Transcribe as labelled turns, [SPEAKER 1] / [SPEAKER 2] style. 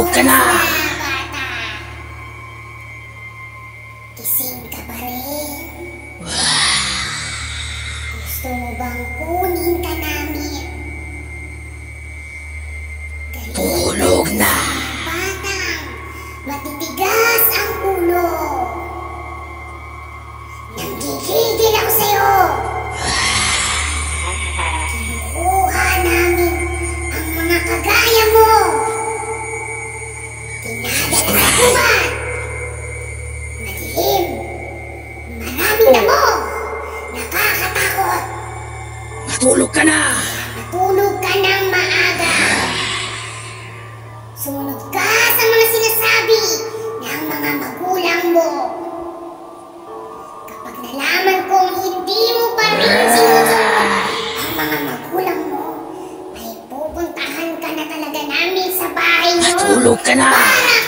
[SPEAKER 1] Matulog ka na!
[SPEAKER 2] Bata. Gising ka pa rin. Gusto mo bang kunin ka namin?
[SPEAKER 1] Tulog na!
[SPEAKER 2] Batang, matitigas ang ulo. Nanggigigil ako sa'yo. Kinukuha namin ang mga kagaya mo. Dinadala sa buwan. Madilim. Maraming damo. Nakakatakot.
[SPEAKER 1] Matulog ka na!
[SPEAKER 2] Matulog ka ng maaga. Sumunod ka sa mga sinasabi ng mga magulang mo. Kapag nalaman kong hindi mo pa rin sinusunod ang mga magulang mo, ay pupuntahan ka na talaga namin sa bahay niyo.
[SPEAKER 1] Matulog ka na!
[SPEAKER 2] Para